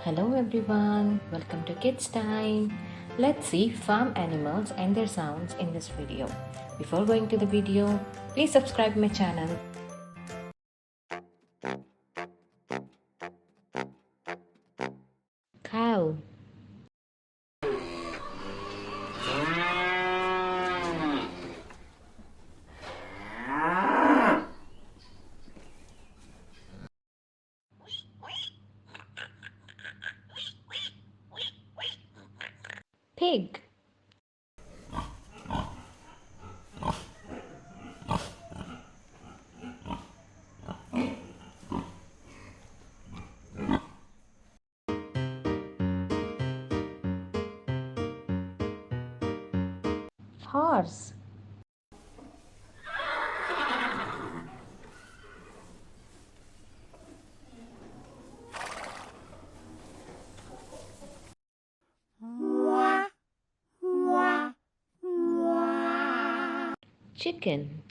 Hello everyone, welcome to Kids Time. Let's see farm animals and their sounds in this video. Before going to the video, please subscribe my channel. Cow. Pig. Horse. Chicken.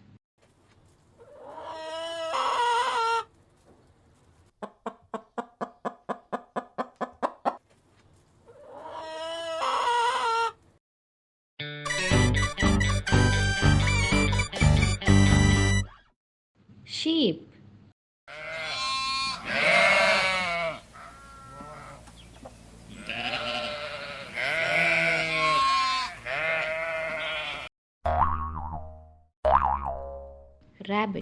Sheep. Rabbit.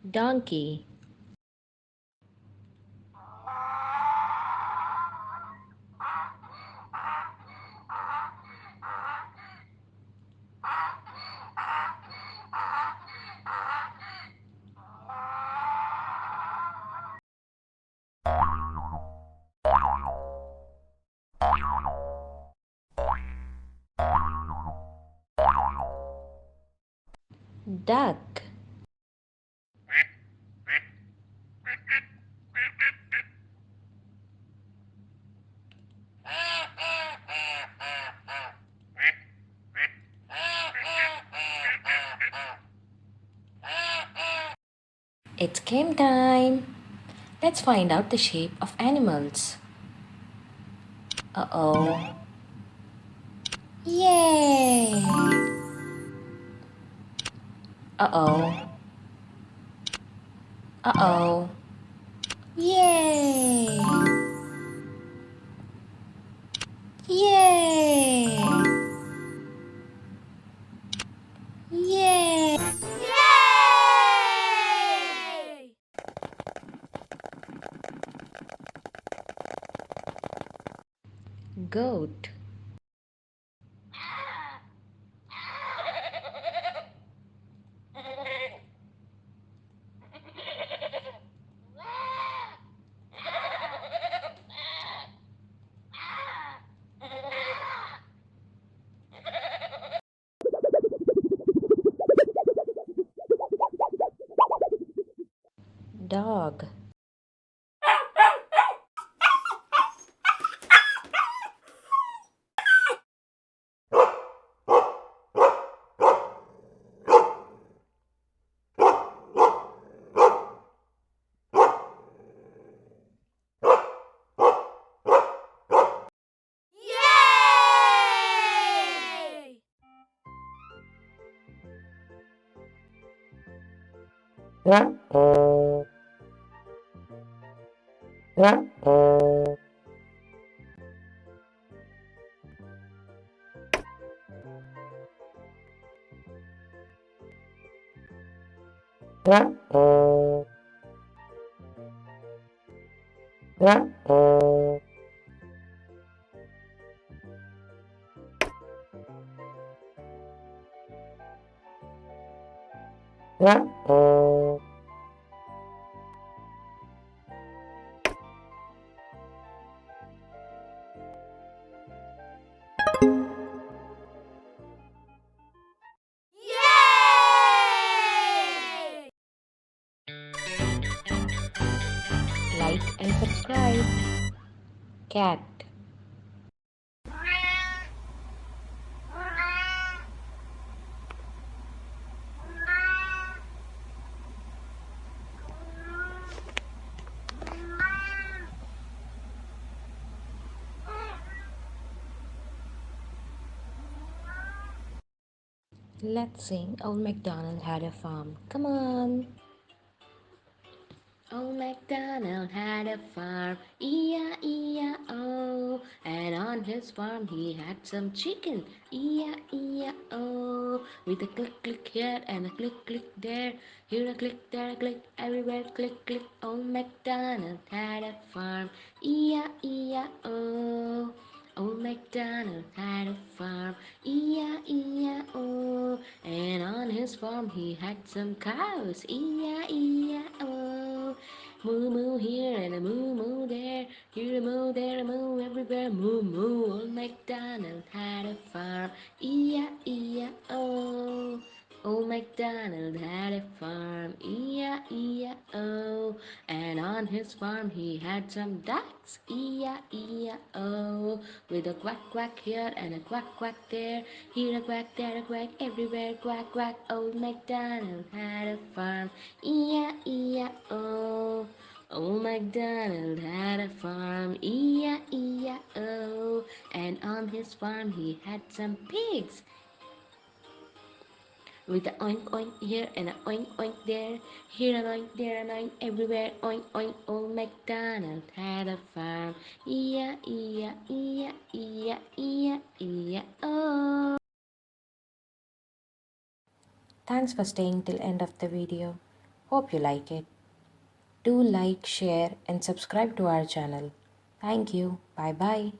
Donkey. Duck. It's game time. Let's find out the shape of animals. Uh-oh. Yay! Uh-oh. Uh-oh. Yay! Yay! Yay! Goat. Dog. cat. Let's sing Old MacDonald Had a Farm. Come on. Old MacDonald had a farm, E-I-E-I-O. And on his farm he had some chicken, E-I-E-I-O. With a click click here and a click click there, here a click, there a click, everywhere click click. Old MacDonald had a farm, E-I-E-I-O. Old MacDonald had a farm, E-I-E-I-O. And on his farm he had some cows, E-I-E-I-O. Moo moo here and a moo moo there, here a moo, there a moo, everywhere moo moo. Old MacDonald had a farm, E-I-E-I-O. Old MacDonald had a farm, E-I-E-I-O. And on his farm he had some ducks, E-I-E-I-O. With a quack quack here and a quack quack there, here a quack, there a quack, everywhere quack quack. Old MacDonald had a farm, E-I-E-I-O. Old MacDonald had a farm, E-I-E-I-O. And on his farm he had some pigs, with the oink oink here and a oink oink there, here an oink, there an oink, everywhere oink oink. Old MacDonald had a farm, E-I-E-I-E-I-E-I-E-I-O. Thanks for staying till end of the video. Hope you like it. Do like, share and subscribe to our channel. Thank you. Bye bye.